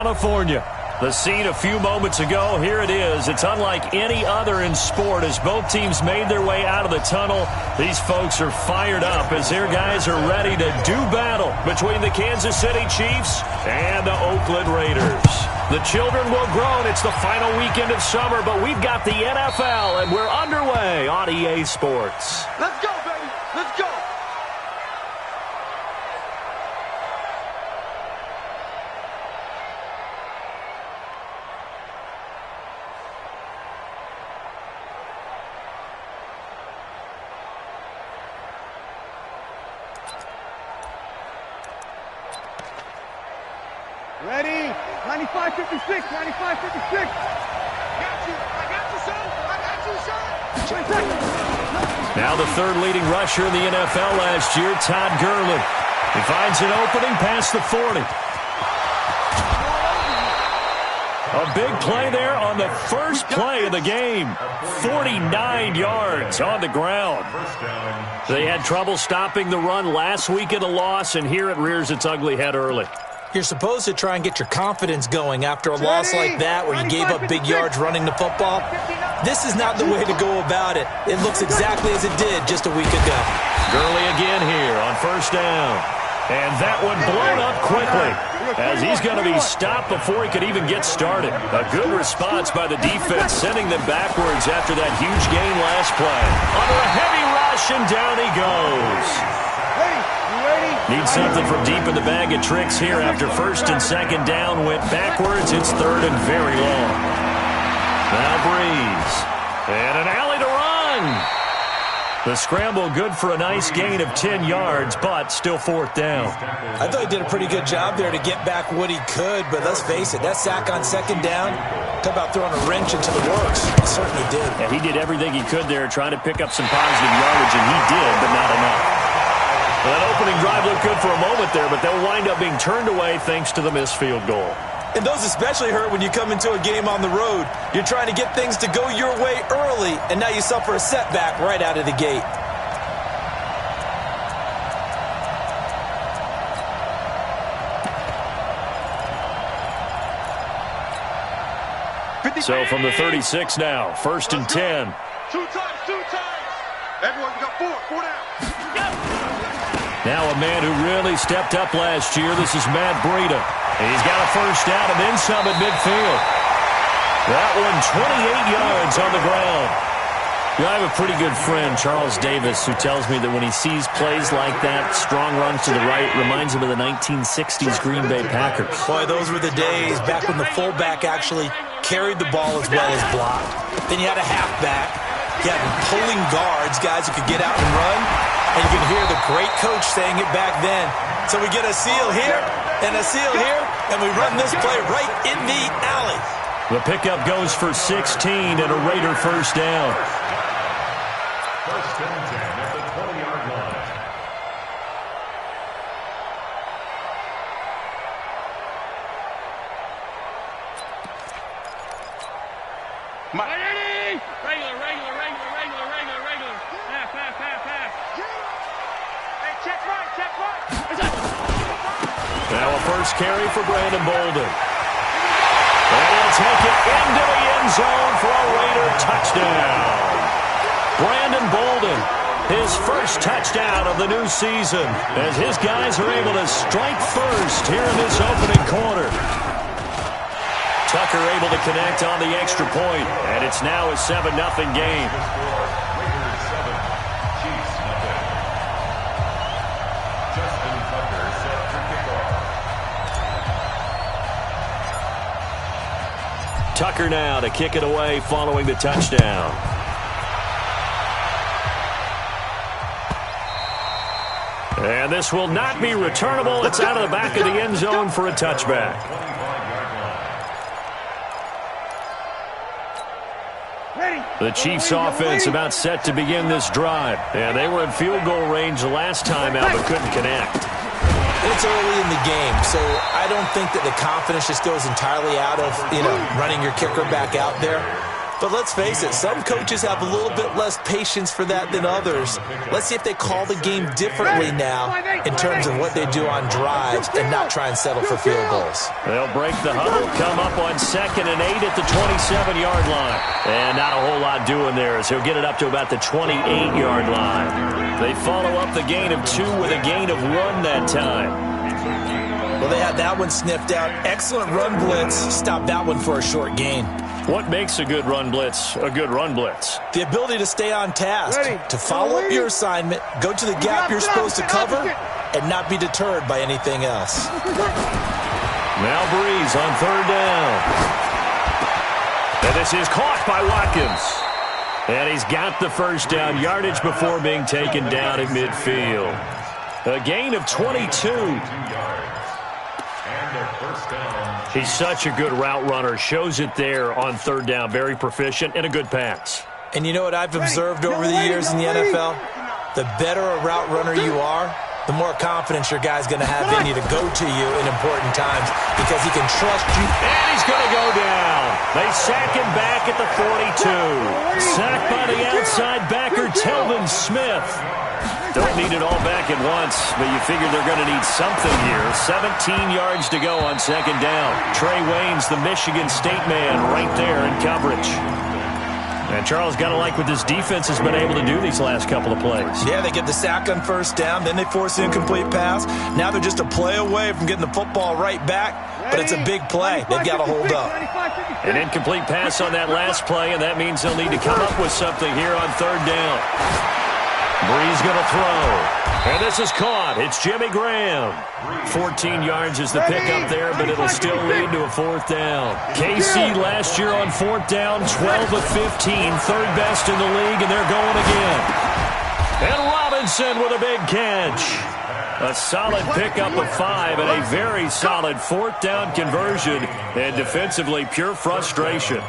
California. The scene a few moments ago, here it is. It's unlike any other in sport as both teams made their way out of the tunnel. These folks are fired up as their guys are ready to do battle between the Kansas City Chiefs and the Oakland Raiders. The children will groan. It's the final weekend of summer, but we've got the NFL, and we're underway on EA Sports. Let's go, baby. Let's go. Ready? 95-56, 95-56. I got you, son. 20 seconds. Now the third leading rusher in the NFL last year, Todd Gurley. He finds an opening past the 40. A big play there on the first play of the game. 49 yards on the ground. They had trouble stopping the run last week in a loss, and here it rears its ugly head early. You're supposed to try and get your confidence going after a loss like that where you gave up big yards running the football. This is not the way to go about it. It looks exactly as it did just a week ago. Gurley again here on first down. And that one blown up quickly as he's going to be stopped before he could even get started. A good response by the defense, sending them backwards after that huge gain last play. Under a heavy rush, and down he goes. Need something from deep in the bag of tricks here after first and second down went backwards. It's third and very long. Now Breeze. And an alley to run. The scramble good for a nice gain of 10 yards, but still fourth down. I thought he did a pretty good job there to get back what he could, but let's face it, that sack on second down, talk about throwing a wrench into the works. He certainly did. Yeah, he did everything he could there trying to pick up some positive yardage, and he did, but not enough. Well, that opening drive looked good for a moment there, but they'll wind up being turned away thanks to the missed field goal. And those especially hurt when you come into a game on the road. You're trying to get things to go your way early, and now you suffer a setback right out of the gate. So from the 36 now, first and 10. Two times. Everyone, we got four down. Now a man who really stepped up last year. This is Matt Breida. He's got a first down and then some at midfield. That one 28 yards on the ground. You know, I have a pretty good friend, Charles Davis, who tells me that when he sees plays like that, strong runs to the right, reminds him of the 1960s Green Bay Packers. Boy, those were the days back when the fullback actually carried the ball as well as blocked. Then you had a halfback. You had pulling guards, guys who could get out and run. And you can hear the great coach saying it back then. So we get a seal here and a seal here, and we run this play right in the alley. The pickup goes for 16 and a Raider first down. First and 10 at the 20-yard line. Now a first carry for Brandon Bolden. And he'll take it into the end zone for a Raider touchdown. Brandon Bolden, his first touchdown of the new season, as his guys are able to strike first here in this opening quarter. Tucker able to connect on the extra point, and it's now a 7-0 game. Tucker now to kick it away following the touchdown. And this will not be returnable. It's out of the back of the end zone for a touchback. The Chiefs offense about set to begin this drive. And they were in field goal range the last time out but couldn't connect. It's early in the game, so I don't think that the confidence just goes entirely out of, running your kicker back out there. But let's face it, some coaches have a little bit less patience for that than others. Let's see if they call the game differently now in terms of what they do on drives and not try and settle for field goals. They'll break the huddle, come up on 2nd and 8 at the 27-yard line. And not a whole lot doing there as he'll get it up to about the 28-yard line. They follow up the gain of 2 with a gain of 1 that time. Well, they had that one sniffed out. Excellent run blitz. Stopped that one for a short gain. What makes a good run blitz a good run blitz? The ability to stay on task, to follow up your assignment, go to the gap you're supposed to cover, and not be deterred by anything else. Now Breeze on 3rd down. And this is caught by Watkins. And he's got the first down yardage before being taken down at midfield. A gain of 22. He's such a good route runner. Shows it there on 3rd down. Very proficient and a good pass. And you know what I've observed over the years in the NFL? The better a route runner you are, the more confidence your guy's going to have in you to go to you in important times because he can trust you. And he's going to go down. They sack him back at the 42. Sacked by the outside backer, Telvin Smith. Don't need it all back at once, but you figure they're going to need something here. 17 yards to go on 2nd down. Trey Waynes, the Michigan State man, right there in coverage. And Charles, got to like what this defense has been able to do these last couple of plays. Yeah, they get the sack on 1st down, then they force the incomplete pass. Now they're just a play away from getting the football right back, but it's a big play. They've got to hold up. An incomplete pass on that last play, and that means they'll need to come up with something here on 3rd down. Breeze going to throw. And this is caught. It's Jimmy Graham. 14 yards is the pickup there, but it'll still lead to a 4th down. KC last year on 4th down, 12 of 15, 3rd best in the league, and they're going again. And Robinson with a big catch. A solid pickup of 5 and a very solid 4th down conversion. And defensively, pure frustration.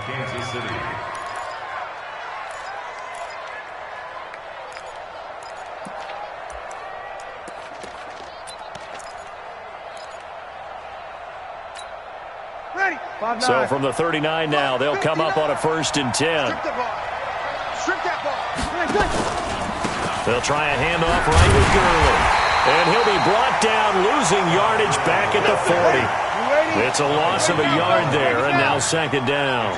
So from the 39 now, they'll come up on a 1st and 10. They'll try a handoff right with Gurley. And he'll be brought down, losing yardage back at the 40. It's a loss of a yard there, and now 2nd down.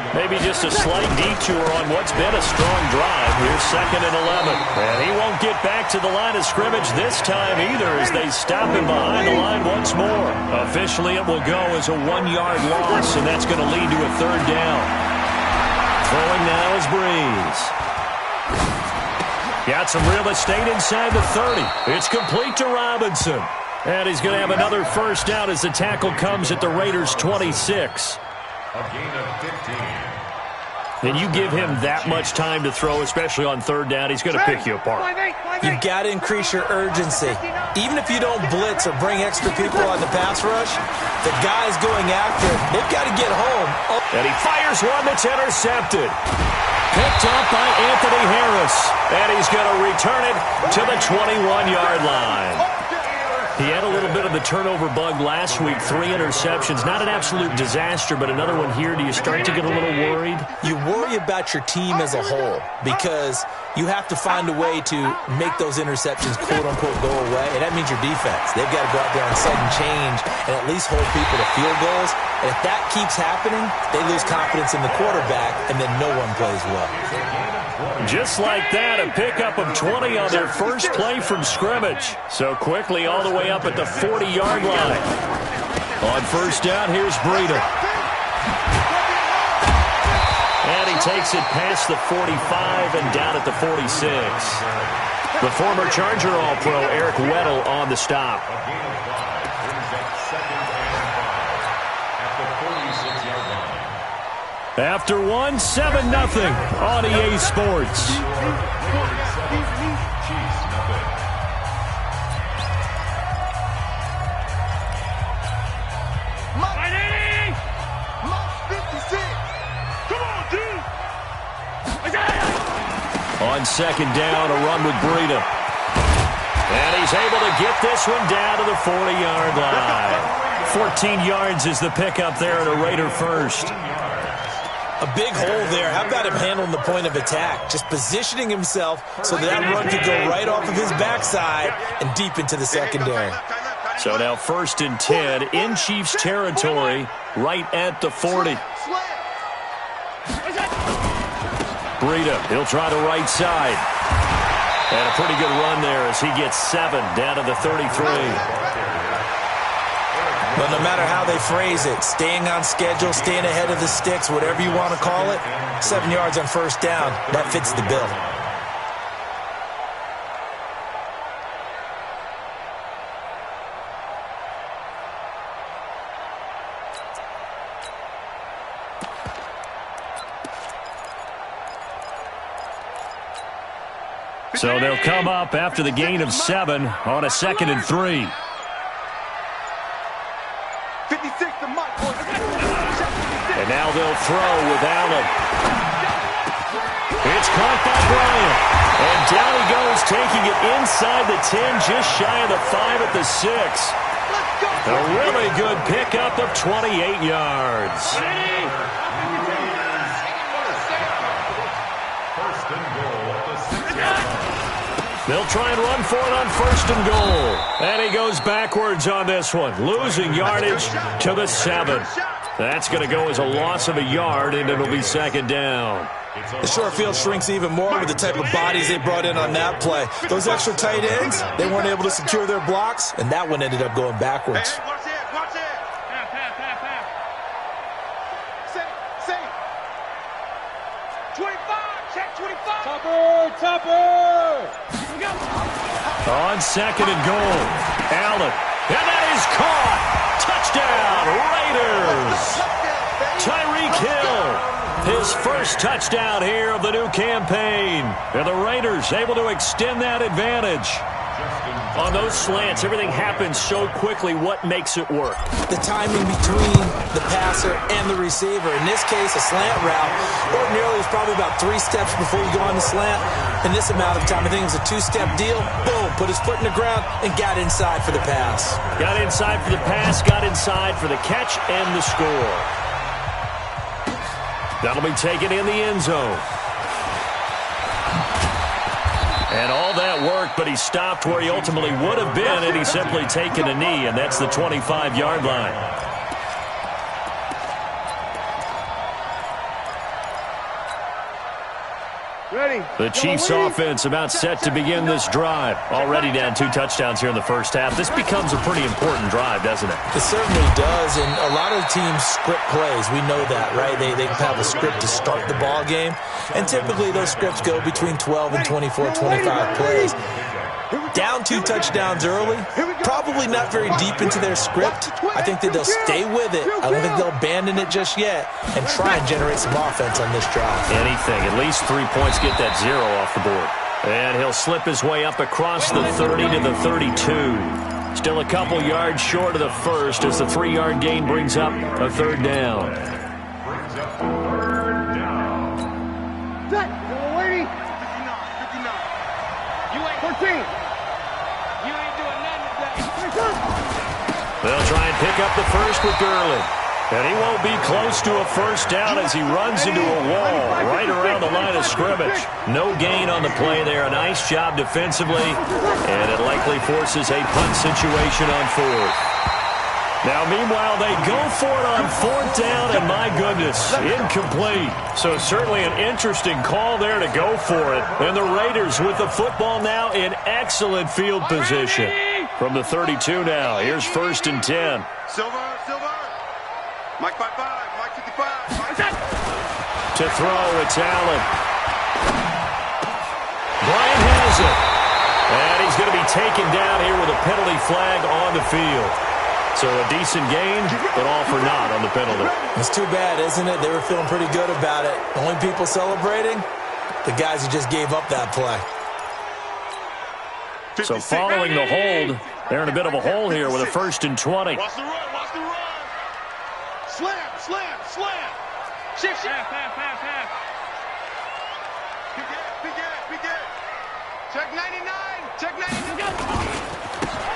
Maybe just a slight detour on what's been a strong drive. Here's 2nd and 11. And he won't get back to the line of scrimmage this time either as they stop him behind the line once more. Officially, it will go as a 1-yard loss, and that's going to lead to a 3rd down. Throwing now is Breeze. Got some real estate inside the 30. It's complete to Robinson. And he's going to have another 1st down as the tackle comes at the Raiders' 26. A gain of 15. And you give him that much time to throw, especially on 3rd down, he's going to pick you apart. You've got to increase your urgency. Even if you don't blitz or bring extra people on the pass rush, the guys going after him, they've got to get home. And he fires one that's intercepted. Picked up by Anthony Harris. And he's going to return it to the 21-yard line. He had a little bit of the turnover bug last week, 3 interceptions. Not an absolute disaster, but another one here. Do you start to get a little worried? You worry about your team as a whole because you have to find a way to make those interceptions, quote-unquote, go away, and that means your defense. They've got to go out there and sudden change and at least hold people to field goals. And if that keeps happening, they lose confidence in the quarterback, and then no one plays well. Just like that, a pickup of 20 on their first play from scrimmage. So quickly all the way up at the 40-yard line. On 1st down, here's Breida. And he takes it past the 45 and down at the 46. The former Charger All-Pro Eric Weddle on the stop. After one, 7-0 on EA Sports. On 2nd down, a run with Breida. And he's able to get this one down to the 40-yard line. 14 yards is the pickup there at a Raider 1st. A big hole there. How about him handling the point of attack? Just positioning himself so that run could go right off of his backside and deep into the secondary. So now 1st and 10 in Chiefs territory, right at the 40. Breida, he'll try the right side. And a pretty good run there as he gets 7 down to the 33. But no matter how they phrase it, staying on schedule, staying ahead of the sticks, whatever you want to call it, 7 yards on 1st down, that fits the bill. So they'll come up after the gain of 7 on a 2nd and 3. 56 to Mike. And now they'll throw with Allen. It's caught by Bryant. And down he goes, taking it inside the 10, just shy of the 5 at the 6. A really good pickup of 28 yards. First and goal at the 6. They'll try and run for it on 1st and goal. And he goes backwards on this one, losing yardage to the 7. That's going to go as a loss of a yard, and it'll be 2nd down. The short field shrinks even more with the type of bodies they brought in on that play. Those extra tight ends, they weren't able to secure their blocks, and that one ended up going backwards. Watch it, watch it. Say. 25, check 25. Topper. Here we go. On 2nd and goal, Allen. And that is caught. Touchdown, Raiders. Tyreek Hill, his first touchdown here of the new campaign. And the Raiders able to extend that advantage. On those slants, everything happens so quickly. What makes it work? The timing between the passer and the receiver. In this case, a slant route. Ordinarily, it's probably about 3 steps before you go on the slant. In this amount of time, I think it was a 2-step deal. Boom, put his foot in the ground and got inside for the pass. Got inside for the pass, got inside for the catch and the score. That'll be taken in the end zone. And all that worked, but he stopped where he ultimately would have been, and he's simply taken a knee, and that's the 25-yard line. Ready. The Chiefs offense about set to begin this drive. Already down 2 touchdowns here in the first half. This becomes a pretty important drive, doesn't it? It certainly does, and a lot of teams script plays. We know that, right? They have a script to start the ball game, and typically those scripts go between 12 and 24, 25 plays. Down 2 touchdowns early, probably not very deep into their script. I think that they'll stay with it. I don't think they'll abandon it just yet and try and generate some offense on this drive. Anything, at least 3 points, get that 0 off the board. And he'll slip his way up across the 30 to the 32. Still a couple yards short of the first as the 3-yard gain brings up a 3rd down. Brings up 3rd down. Set. Waiting. 59. You ain't 14. You ain't doing nothing today. They'll try and pick up the first with Gurley. And he won't be close to a 1st down as he runs into a wall right around the line of scrimmage. No gain on the play there. A nice job defensively. And it likely forces a punt situation on 4th. Now, meanwhile, they go for it on 4th down, and my goodness, incomplete. So certainly an interesting call there to go for it. And the Raiders with the football now in excellent field position. From the 32 now, here's 1st and 10. Silver. Mike 55, Mike 55. Mike. To throw, it's Allen. Bryant has it. And he's going to be taken down here with a penalty flag on the field. So a decent gain, but all for naught on the penalty. It's too bad, isn't it? They were feeling pretty good about it. The only people celebrating, the guys who just gave up that play. So following the hold, they're in a bit of a hole here with a 1st and 20. Watch the run. Slam. Shift. Big gap. Check 99.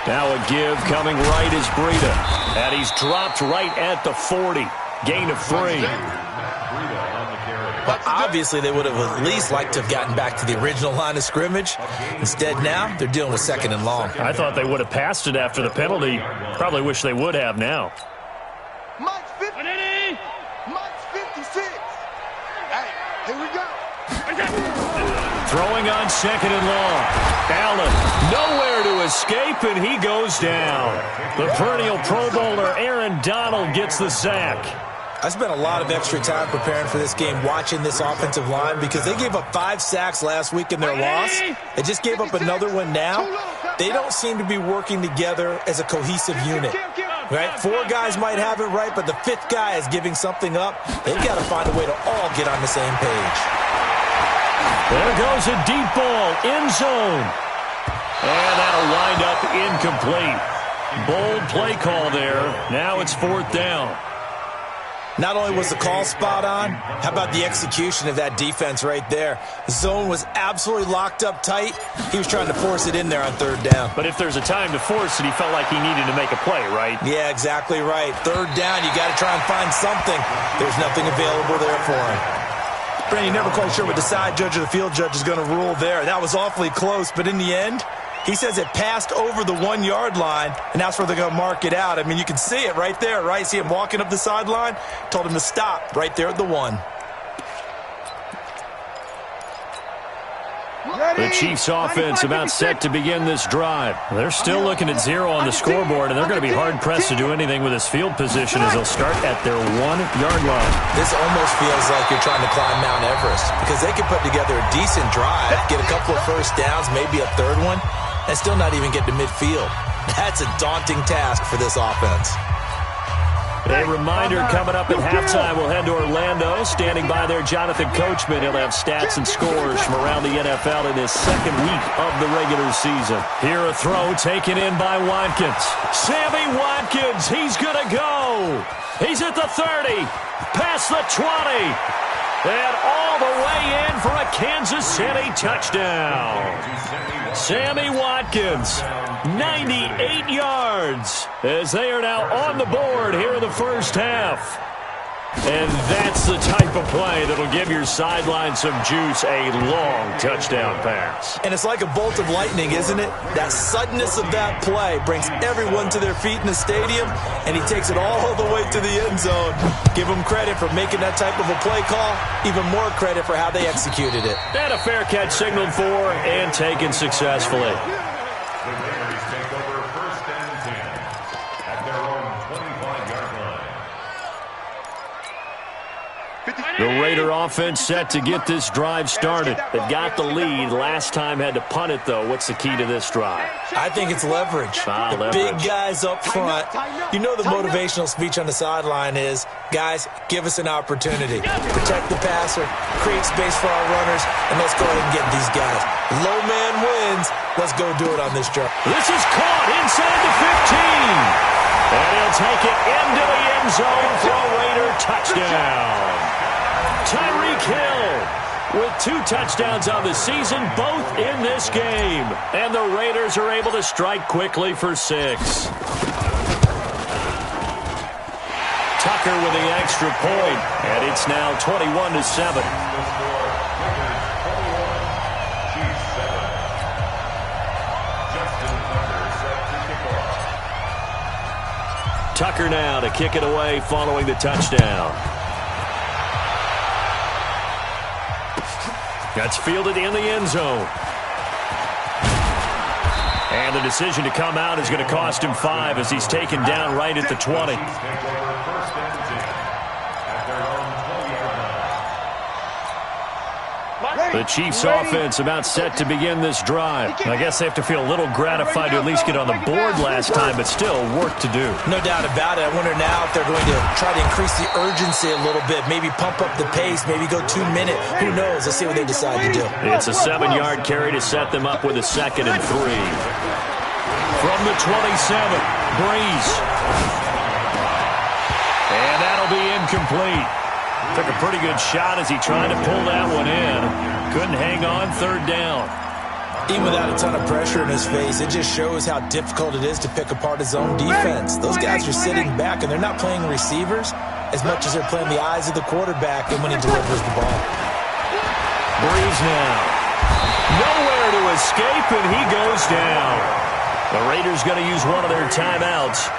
Now a give coming right is Breida. And he's dropped right at the 40. Gain of 3. Breida on the Well, obviously, they would have at least liked to have gotten back to the original line of scrimmage. Instead, now, they're dealing with second and long. I thought they would have passed it after the penalty. Probably wish they would have now. Mike's 50. Mike's 56. Hey, here we go. Throwing on second and long. Allen nowhere to escape, and he goes down. The perennial Pro Bowler Aaron Donald gets the sack. I spent a lot of extra time preparing for this game watching this offensive line because they gave up 5 sacks last week in their loss. They just gave up another one now. They don't seem to be working together as a cohesive unit. Right? 4 guys might have it right, but the 5th guy is giving something up. They've got to find a way to all get on the same page. There goes a deep ball, end zone. And that'll wind up incomplete. Bold play call there. Now it's 4th down. Not only was the call spot on, how about the execution of that defense right there? The zone was absolutely locked up tight. He was trying to force it in there on 3rd down. But if there's a time to force it, he felt like he needed to make a play, right? Yeah, exactly right. 3rd down, you got to try and find something. There's nothing available there for him. Brandon, you're never quite sure what the side judge or the field judge is going to rule there. That was awfully close, but in the end, he says it passed over the 1-yard line, and that's where they're going to mark it out. I mean, you can see it right there, right? See him walking up the sideline? Told him to stop right there at the 1. The Chiefs' offense about set to begin this drive. They're still looking at 0 on the scoreboard, and they're going to be hard-pressed to do anything with this field position as they'll start at their 1-yard line. This almost feels like you're trying to climb Mount Everest because they can put together a decent drive, get a couple of first downs, maybe a 3rd one, and still not even get to midfield. That's a daunting task for this offense. A reminder coming up at halftime, we'll head to Orlando. Standing by there, Jonathan Coachman. He'll have stats and scores from around the NFL in his 2nd week of the regular season. Here a throw taken in by Watkins. Sammy Watkins, he's going to go. He's at the 30, past the 20, and all the way in for a Kansas City touchdown. Sammy Watkins, 98 yards, as they are now on the board here in the first half. And that's the type of play that'll give your sideline some juice, a long touchdown pass. And it's like a bolt of lightning, isn't it? That suddenness of that play brings everyone to their feet in the stadium, and he takes it all the way to the end zone. Give him credit for making that type of a play call, even more credit for how they executed it. And a fair catch signaled for and taken successfully. The Raiders take over 1st and 10 at their own 25-yard line. The Raider offense set to get this drive started. They've got the lead. Last time had to punt it, though. What's the key to this drive? I think it's leverage. The big guys up front. You know the motivational speech on the sideline is, guys, give us an opportunity. Protect the passer, create space for our runners, and let's go ahead and get these guys. Low man wins. Let's go do it on this drive. This is caught inside the 15. And he'll take it into the end zone for a Raider touchdown. Tyreek Hill with 2 touchdowns on the season, both in this game. And the Raiders are able to strike quickly for 6. Tucker with the extra point, and it's now 21-7. Tucker now to kick it away following the touchdown. That's fielded in the end zone. And the decision to come out is going to cost him 5 as he's taken down right at the 20. The Chiefs offense about set to begin this drive. I guess they have to feel a little gratified to at least get on the board last time, but still work to do. No doubt about it. I wonder now if they're going to try to increase the urgency a little bit, maybe pump up the pace, maybe go 2-minute. Who knows? Let's see what they decide to do. It's a 7-yard carry to set them up with a 2nd and 3. From the 27, Breeze. And that'll be incomplete. Took a pretty good shot as he tried to pull that one in. Couldn't hang on 3rd down. Even without a ton of pressure in his face, it just shows how difficult it is to pick apart his own defense. Those guys are sitting back, and they're not playing receivers. as much as they're playing the eyes of the quarterback and when he delivers the ball. Breeze now. Nowhere to escape, and he goes down. The Raiders going to use one of their timeouts.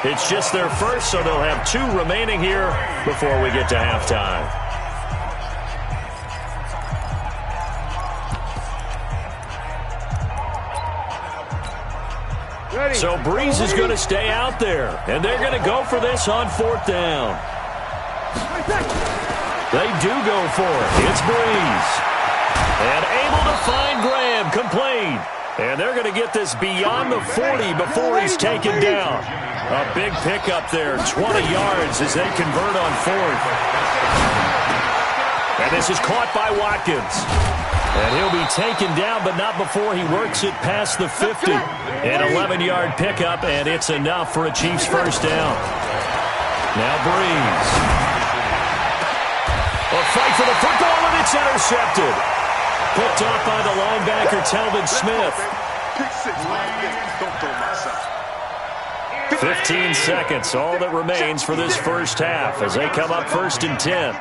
It's just their first, so they'll have 2 remaining here before we get to halftime. So Breeze is going to stay out there, and they're going to go for this on 4th down. They do go for it. It's Breeze. And able to find Graham, complete. And they're going to get this beyond the 40 before he's taken down. A big pickup there, 20 yards as they convert on 4th. And this is caught by Watkins. And he'll be taken down, but not before he works it past the 50. An 11-yard pickup, and it's enough for a Chiefs first down. Now Breeze. A fight for the football, and it's intercepted. Picked off by the linebacker, Telvin Smith. 15 seconds, all that remains for this first half as they come up 1st and 10.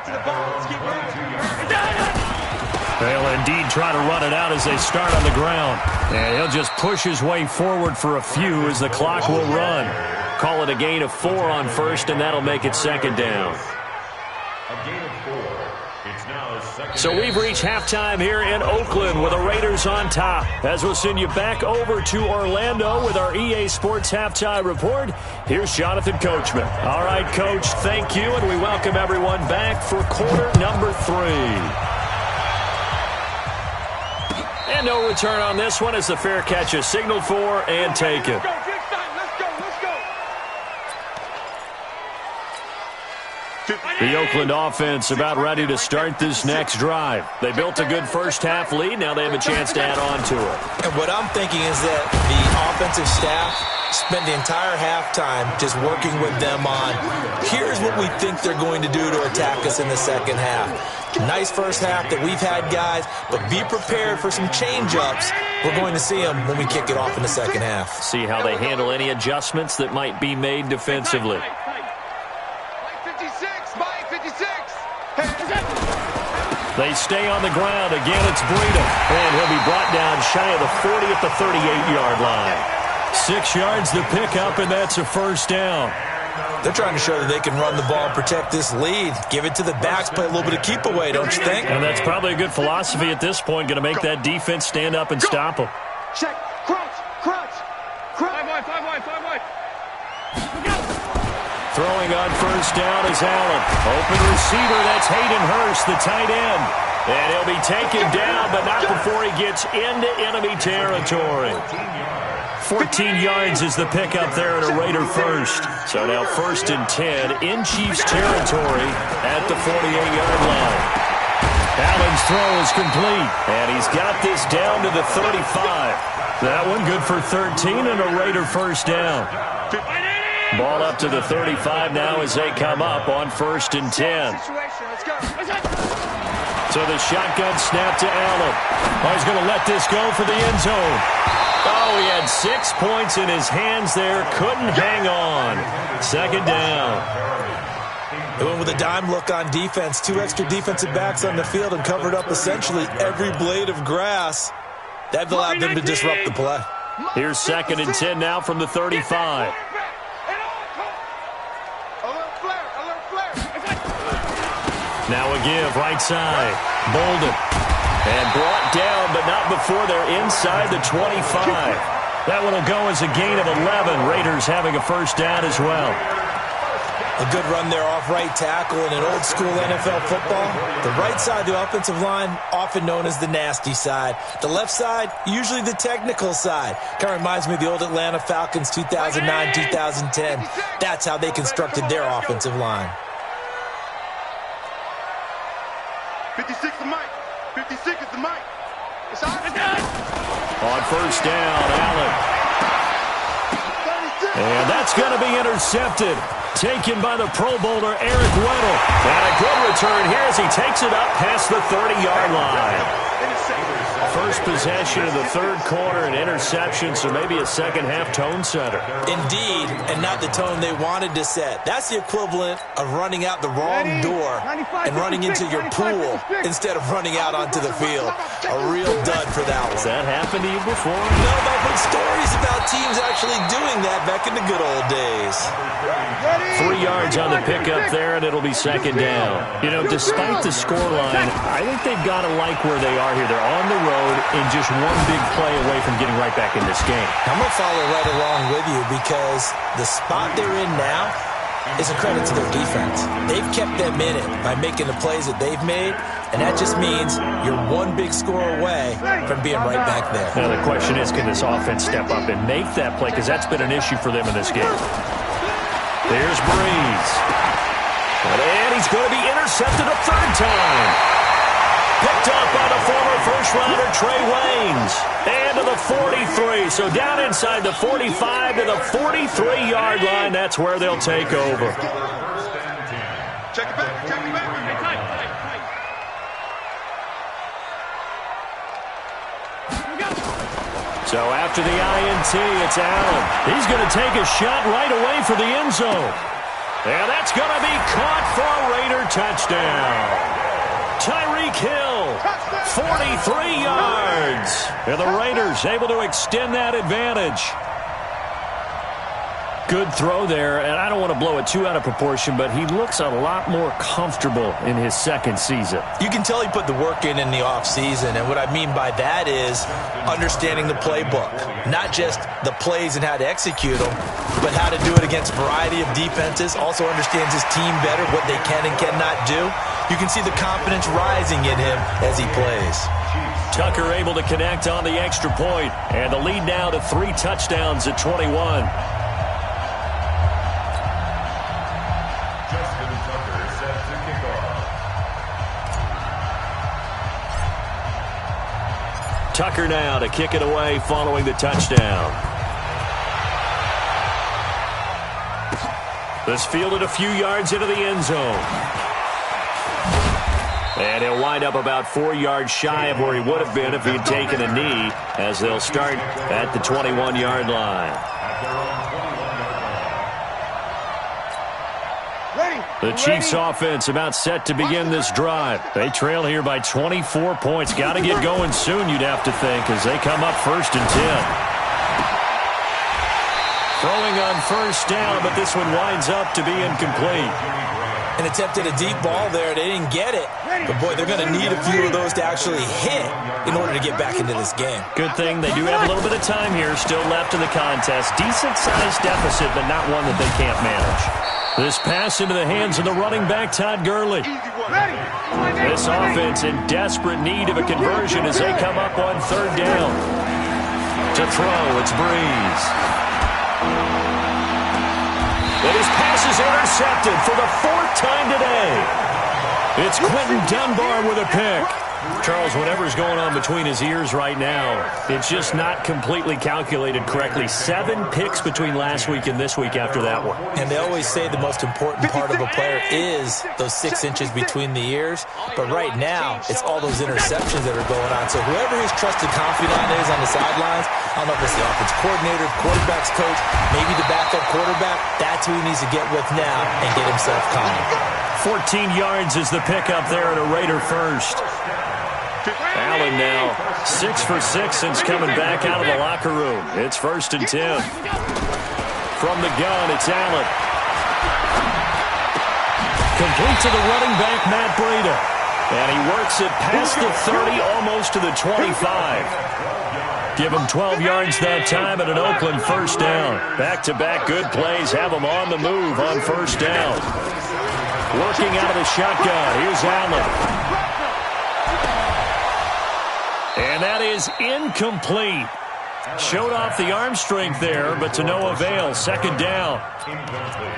They'll indeed try to run it out as they start on the ground. And he'll just push his way forward for a few as the clock will run. Call it a gain of 4 on 1st, and that'll make it 2nd down. A gain of 4. It's now 2nd. So we've reached halftime here in Oakland with the Raiders on top. As we'll send you back over to Orlando with our EA Sports Halftime Report, here's Jonathan Coachman. All right, Coach, thank you, and we welcome everyone back for quarter number 3. And no return on this one as the fair catch is signaled for and taken. Let's go. The Oakland offense about ready to start this next drive. They built a good first half lead. Now they have a chance to add on to it. And what I'm thinking is that the offensive staff spent the entire halftime just working with them on, here's what we think they're going to do to attack us in the second half. Nice first half that we've had, guys, but be prepared for some change-ups. We're going to see them when we kick it off in the second half. See how they handle any adjustments that might be made defensively. They stay on the ground. Again, it's Breida. And he'll be brought down shy of the 40 at the 38-yard line. 6 yards to pick up, and that's a first down. They're trying to show that they can run the ball and protect this lead. Give it to the backs, play a little bit of keep away, don't you think? And that's probably a good philosophy at this point, going to make that defense stand up and stop them. Check. Crunch. 5 wide. Throwing on first down is Allen. Open receiver, that's Hayden Hurst, the tight end. And he'll be taken down, but not before he gets into enemy territory. 14 yards is the pickup there at a Raider first. So now 1st and 10 in Chiefs territory at the 48-yard line. Allen's throw is complete, and he's got this down to the 35. That one good for 13 and a Raider first down. Ball up to the 35 now as they come up on 1st and 10. So the shotgun snap to Allen. Oh, he's going to let this go for the end zone. Oh, he had 6 points in his hands there. Couldn't hang on. 2nd down. They went with a dime look on defense. 2 extra defensive backs on the field and covered up essentially every blade of grass. That allowed them to disrupt the play. Here's 2nd and 10 now from the 35. Now a give, right side. Bolden. And brought down, but not before they're inside the 25. That one will go as a gain of 11. Raiders having a first down as well. A good run there off right tackle in an old school NFL football. The right side of the offensive line, often known as the nasty side. The left side, usually the technical side. Kind of reminds me of the old Atlanta Falcons 2009, 2010. That's how they constructed their offensive line. 56 is Mike. 56 is the Mike. It's on. On first down, Allen. And that's going to be intercepted. Taken by the Pro Bowler, Eric Weddle. And a good return here as he takes it up past the 30-yard line. first possession of the third quarter, an interception, so maybe a second-half tone setter. Indeed, and not the tone they wanted to set. That's the equivalent of running out the wrong door and running into your pool instead of running out onto the field. A real dud for that one. Has that happened to you before? No, but I've heard stories about teams actually doing that back in the good old days. 3 yards on the pickup there, and it'll be second down. You know, despite the scoreline, I think they've got to like where they are here. They're on the road and just one big play away from getting right back in this game. I'm going to follow right along with you because the spot they're in now is a credit to their defense. They've kept them in it by making the plays that they've made, and that just means you're one big score away from being right back there. Now the question is, can this offense step up and make that play? Because that's been an issue for them in this game. There's Breeze. And he's going to be intercepted a third time. Picked up by the former first-rounder Trey Waynes. And to the 43. So down inside the 45 to the 43-yard line. That's where they'll take over. Check it back. Check it back. So after the INT, it's Allen. He's going to take a shot right away for the end zone. And that's going to be caught for a Raider touchdown. Tyreek Hill, 43 yards. And the Raiders able to extend that advantage. Good throw there, and I don't want to blow it too out of proportion, but he looks a lot more comfortable in his second season. You can tell he put the work in the offseason, and what I mean by that is understanding the playbook. Not just the plays and how to execute them, but how to do it against a variety of defenses. Also understands his team better, what they can and cannot do. You can see the confidence rising in him as he plays. Tucker able to connect on the extra point, and the lead now to 3 touchdowns at 21. Tucker now to kick it away following the touchdown. This fielded a few yards into the end zone. And he'll wind up about 4 yards shy of where he would have been if he'd taken a knee, as they'll start at the 21-yard line. The Chiefs offense about set to begin this drive. They trail here by 24 points. Got to get going soon, you'd have to think, as they come up 1st and 10. Throwing on first down, but this one winds up to be incomplete. An attempt at a deep ball there. They didn't get it. But, boy, they're going to need a few of those to actually hit in order to get back into this game. Good thing they do have a little bit of time here still left in the contest. Decent-sized deficit, but not one that they can't manage. This pass into the hands of the running back, Todd Gurley. This offense in desperate need of a conversion as they come up on 3rd down. To throw, it's Breeze. And his pass is intercepted for the 4th time today. It's Quentin Dunbar with a pick. Charles, whatever's going on between his ears right now, it's just not completely calculated correctly. 7 picks between last week and this week after that one. And they always say the most important part of a player is those 6 inches between the ears. But right now, it's all those interceptions that are going on. So whoever his trusted confidant is on the sidelines, I don't know if it's the offense coordinator, quarterback's coach, maybe the backup quarterback, that's who he needs to get with now and get himself calm. 14 yards is the pickup there at a Raider first. Allen now 6 for 6 since coming back out of the locker room. It's 1st and 10. From the gun, it's Allen. Complete to the running back, Matt Breida. And he works it past the 30, almost to the 25. Give him 12 yards that time at an Oakland 1st down. Back-to-back good plays have him on the move on 1st down. Working out of the shotgun. Here's Allen. And that is incomplete. Showed off the arm strength there, but to no avail. 2nd down.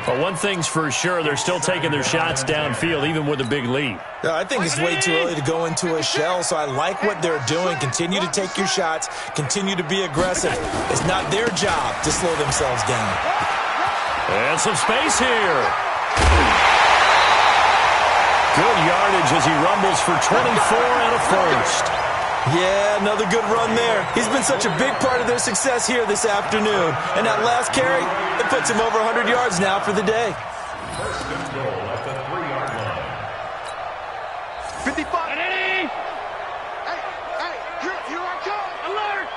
But one thing's for sure, they're still taking their shots downfield, even with a big lead. Yeah, I think it's way too early to go into a shell, so I like what they're doing. Continue to take your shots. Continue to be aggressive. It's not their job to slow themselves down. And some space here. Good yardage as he rumbles for 24 and a 1st. Yeah, another good run there. He's been such a big part of their success here this afternoon. And that last carry, it puts him over 100 yards now for the day. First and goal at the 3-yard line. 55. Hey, here I come. Alert.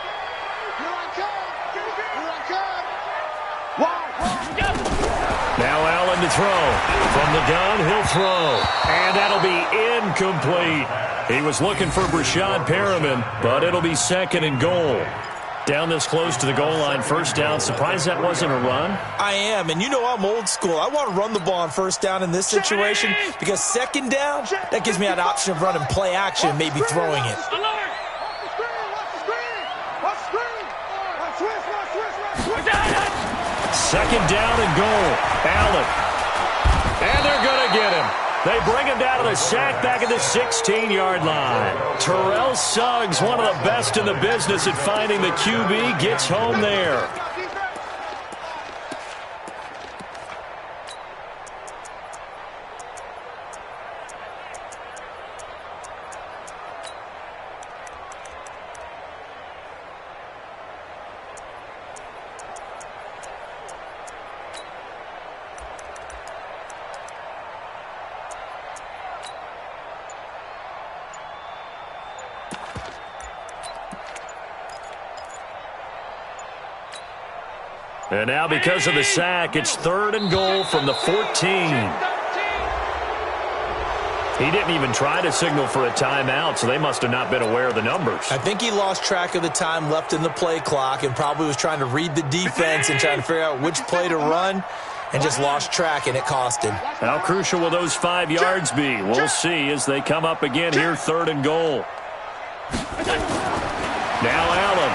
Here I come. Here I come. Now Allen to throw. From the gun, he'll throw. And that'll be incomplete. He was looking for Brashad Perriman, but it'll be 2nd and goal. Down this close to the goal line, first down. Surprised that wasn't a run? I am, and you know I'm old school. I want to run the ball on first down in this situation because 2nd down, that gives me an option of running play action, maybe throwing it. Watch the screen. Watch the screen. Watch switch. 2nd down and goal. Allen. And they're going to get him. They bring him down to the sack back at the 16-yard line. Terrell Suggs, one of the best in the business at finding the QB, gets home there. And now because of the sack, it's 3rd and goal from the 14. He didn't even try to signal for a timeout, so they must have not been aware of the numbers. I think he lost track of the time left in the play clock and probably was trying to read the defense and trying to figure out which play to run and just lost track, and it cost him. How crucial will those 5 yards be? We'll see as they come up again here, 3rd and goal. Now Allen.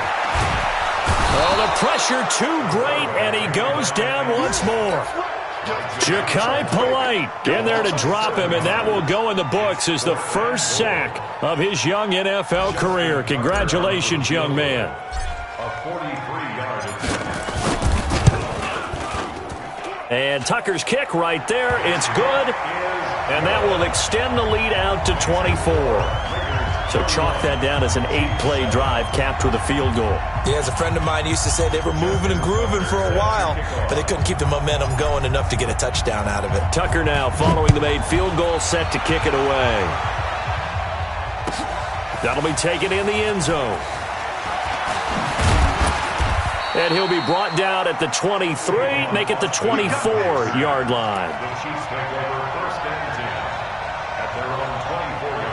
Oh, the pressure too great, and he goes down once more. Ja'Kai Polite in there to drop him, and that will go in the books as the first sack of his young NFL career. Congratulations, young man. A 43-yard attempt. And Tucker's kick right there. It's good, and that will extend the lead out to 24. So chalk that down as an 8-play drive capped with a field goal. Yeah, as a friend of mine used to say, they were moving and grooving for a while, but they couldn't keep the momentum going enough to get a touchdown out of it. Tucker now following the made field goal, set to kick it away. That'll be taken in the end zone. And he'll be brought down at the 23, make it the 24-yard line. The Chiefs take over 1st and 10 at their own 24-yard line.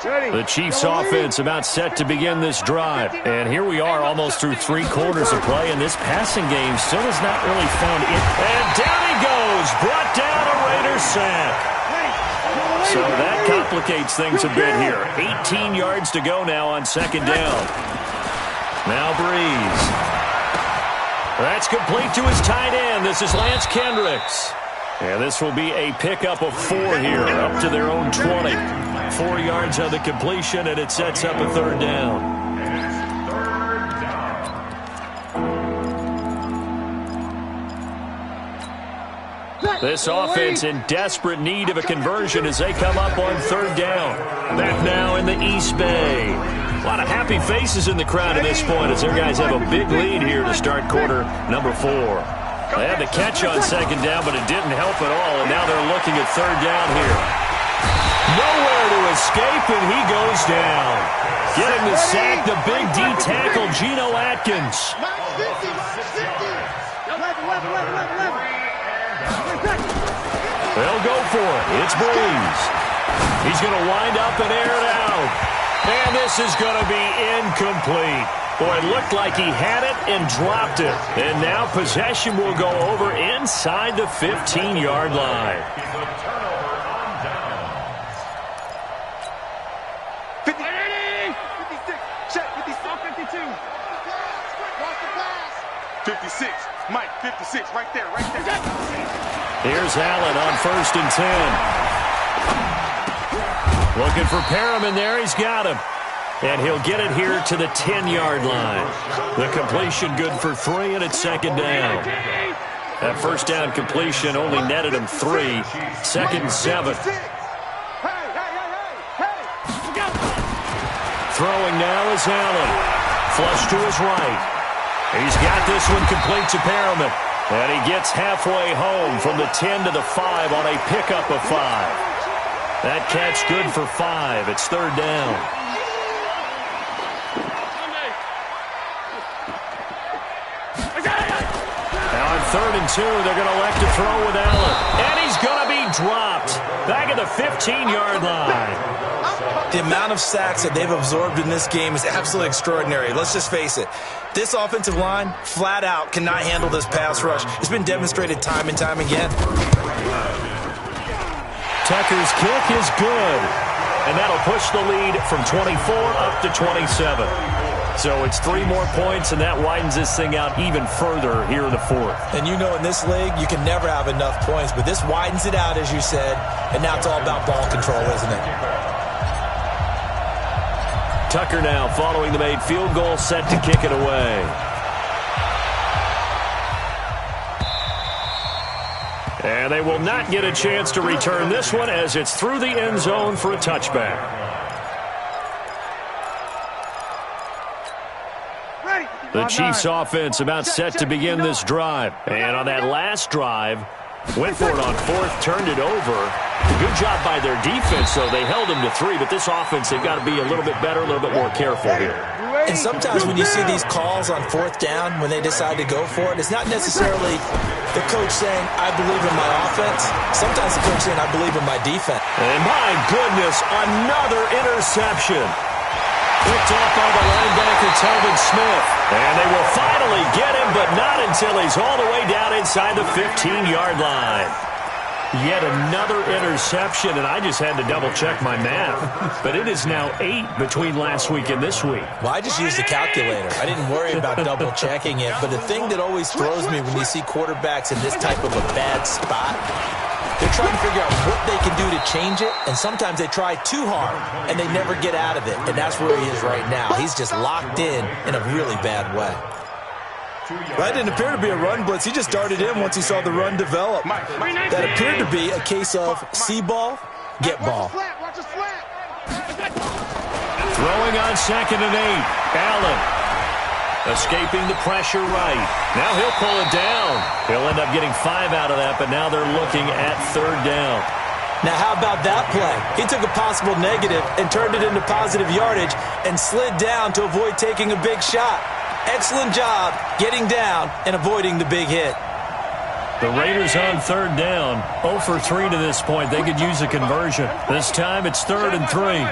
The Chiefs offense about set to begin this drive. And here we are almost through 3 quarters of play, and this passing game still has not really found it. And down he goes, brought down a Raiders sack. So that complicates things a bit here. 18 yards to go now on 2nd down. Now Breeze. That's complete to his tight end. This is Lance Kendricks. And this will be a pickup of 4 here, up to their own 20. 4 yards on the completion, and it sets up a 3rd down. And it's 3rd down. This offense in desperate need of a conversion as they come up on 3rd down. Back now in the East Bay. A lot of happy faces in the crowd at this point as their guys have a big lead here to start quarter number 4. They had the catch on 2nd down, but it didn't help at all, and now they're looking at 3rd down here. Nowhere to escape, and he goes down. Getting the sack, the big D tackle, Geno Atkins. They'll go for it. It's Breeze. He's going to wind up and air it out. And this is going to be incomplete. Boy, it looked like he had it and dropped it. And now possession will go over inside the 15-yard line. It's a turnover on downs. 56. Check. 52. Watch the pass. 56. Mike, 56. Right there. Here's Allen on 1st and 10. Looking for Perriman there. He's got him. And he'll get it here to the 10-yard line. The completion good for 3, and it's 2nd down. That first down completion only netted him 3. 2nd and 7. Throwing now is Allen. Flush to his right. He's got this one complete to Perriman. And he gets halfway home from the 10 to the 5 on a pickup of 5. That catch good for 5. It's 3rd down. Now on 3rd and 2, they're going to elect to throw with Allen. And he's going to be dropped. Back at the 15-yard line. The amount of sacks that they've absorbed in this game is absolutely extraordinary. Let's just face it. This offensive line, flat out, cannot handle this pass rush. It's been demonstrated time and time again. Tucker's kick is good. And that'll push the lead from 24 up to 27. So it's 3 more points, and that widens this thing out even further here in the 4th. And you know in this league, you can never have enough points. But this widens it out, as you said. And now it's all about ball control, isn't it? Tucker now following the made field goal, set to kick it away. And they will not get a chance to return this one as it's through the end zone for a touchback. The Chiefs offense about set to begin this drive. And on that last drive, went for it on 4th, turned it over. Good job by their defense, though. They held them to 3, but this offense, they've got to be a little bit better, a little bit more careful here. And sometimes when you see these calls on 4th down, when they decide to go for it, it's not necessarily the coach saying, I believe in my offense. Sometimes the coach saying, I believe in my defense. And my goodness, another interception. Picked off by the linebacker, Telvin Smith. And they will finally get him, but not until he's all the way down inside the 15-yard line. Yet another interception, and I just had to double-check my math. But it is now 8 between last week and this week. Well, I just used the calculator. I didn't worry about double-checking it. But the thing that always throws me when you see quarterbacks in this type of a bad spot, they're trying to figure out what they can do to change it, and sometimes they try too hard, and they never get out of it. And that's where he is right now. He's just locked in a really bad way. That didn't appear to be a run blitz. He just darted in once he saw the run develop. That appeared to be a case of see ball, get ball. Throwing on 2nd and 8. Allen escaping the pressure right. Now he'll pull it down. He'll end up getting 5 out of that, but now they're looking at 3rd down. Now, how about that play? He took a possible negative and turned it into positive yardage and slid down to avoid taking a big shot. Excellent job getting down and avoiding the big hit. The Raiders on 3rd down. 0 for 3 to this point. They could use a conversion. This time it's 3rd and 3.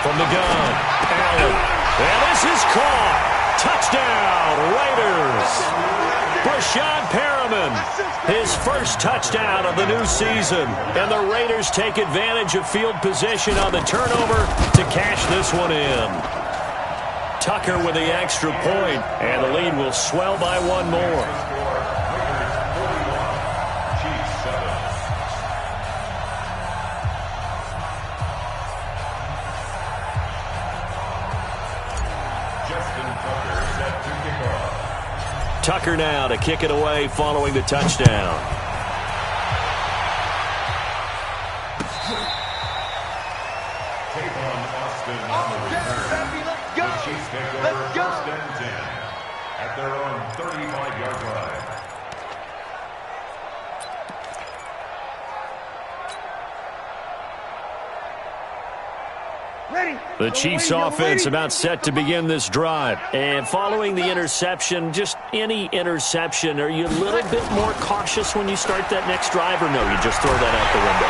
From the gun, Allen. And this is caught. Touchdown, Raiders. Brashad Perriman, his first touchdown of the new season. And the Raiders take advantage of field position on the turnover to cash this one in. Tucker with the extra point, and the lead will swell by 1 more. Tucker now to kick it away following the touchdown. Let's go. 1st and 10 at their own 35-yard line. The Chiefs offense about set to begin this drive. And following the interception, just any interception, are you a little bit more cautious when you start that next drive, or no, you just throw that out the window?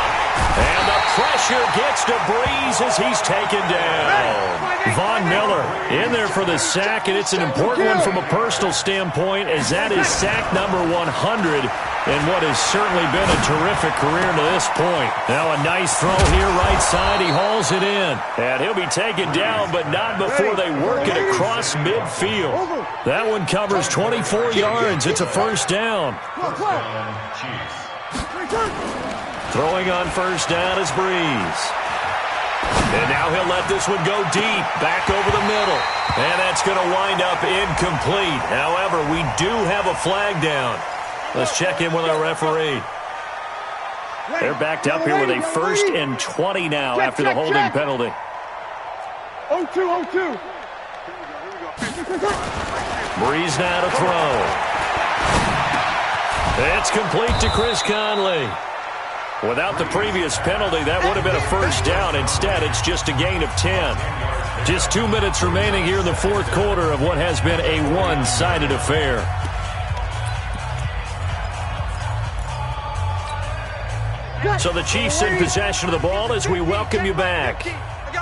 And the pressure gets to Breeze as he's taken down. Von Miller in there for the sack, and it's an important one from a personal standpoint, as that is sack number 100 in what has certainly been a terrific career to this point. Now a nice throw here right side. He hauls it in. And he'll be taken down, but not before they work it across midfield. That one covers 24 yards. It's a 1st down. Throwing on 1st down is Breeze. And now he'll let this one go deep, back over the middle. And that's going to wind up incomplete. However, we do have a flag down. Let's check in with our referee. They're backed up here with a 1st and 20 now after the holding penalty. 0-2. Breeze now to throw. It's complete to Chris Conley. Without the previous penalty, that would have been a 1st down. Instead, it's just a gain of 10. Just 2 minutes remaining here in the 4th quarter of what has been a one-sided affair. So the Chiefs in possession of the ball as we welcome you back.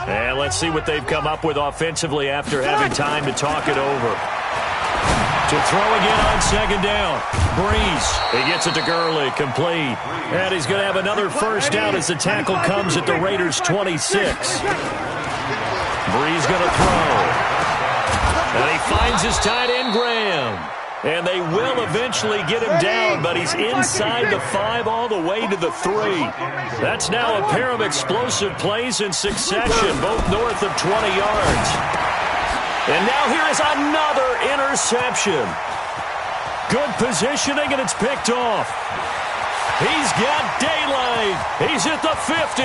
And let's see what they've come up with offensively after having time to talk it over. To throw again on 2nd down. Breeze. He gets it to Gurley. Complete. And he's going to have another 1st down as the tackle comes at the Raiders' 26. Breeze going to throw. And he finds his tight end, Graham. And they will eventually get him down, but he's inside the 5 all the way to the 3. That's now a pair of explosive plays in succession, both north of 20 yards. And now here is another interception. Good positioning, and it's picked off. He's got daylight. He's at the 50,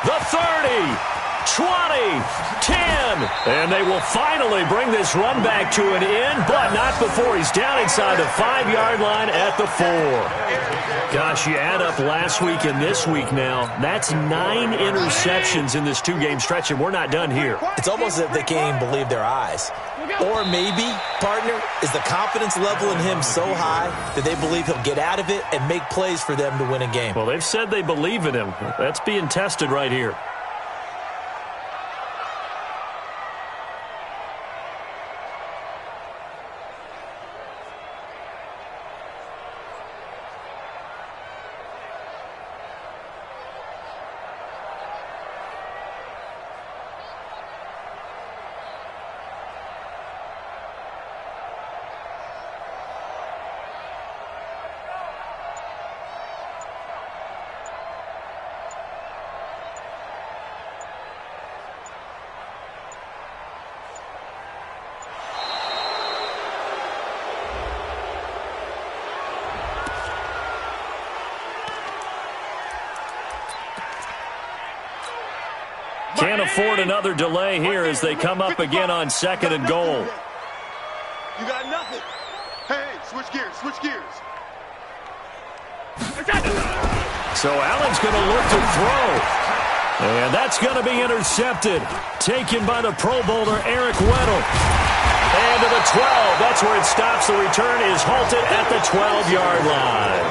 the 30, 20, 10. And they will finally bring this run back to an end, but not before he's down inside the 5-yard line at the 4. Gosh, you add up last week and this week now, that's 9 interceptions in this 2-game stretch, and we're not done here. It's almost as if they can't even believe their eyes. Or maybe, partner, is the confidence level in him so high that they believe he'll get out of it and make plays for them to win a game. Well, they've said they believe in him. That's being tested right here. Can't afford another delay here as they come up again on 2nd and goal. You got nothing. Hey, switch gears, switch gears. So Allen's going to look to throw. And that's going to be intercepted. Taken by the Pro Bowler, Eric Weddle. And to the 12. That's where it stops. The return is halted at the 12-yard line.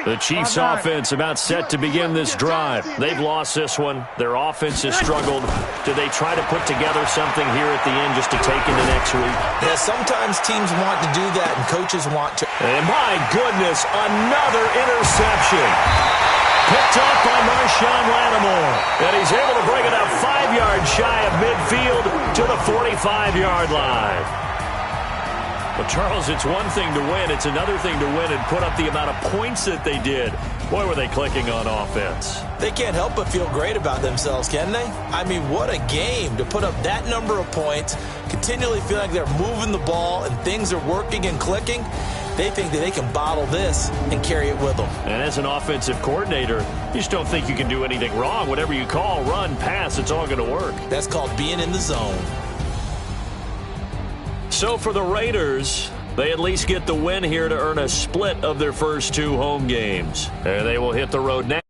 The Chiefs' offense about set to begin this drive. They've lost this one. Their offense has struggled. Do they try to put together something here at the end just to take into next week? Yeah, sometimes teams want to do that and coaches want to. And my goodness, another interception. Picked up by Marshawn Lattimore. And he's able to bring it up 5 yards shy of midfield to the 45-yard line. Well, Charles, it's one thing to win. It's another thing to win and put up the amount of points that they did. Boy, were they clicking on offense. They can't help but feel great about themselves, can they? I mean, what a game to put up that number of points, continually feel like they're moving the ball and things are working and clicking. They think that they can bottle this and carry it with them. And as an offensive coordinator, you just don't think you can do anything wrong. Whatever you call, run, pass, it's all going to work. That's called being in the zone. So for the Raiders, they at least get the win here to earn a split of their first 2 home games. And they will hit the road next.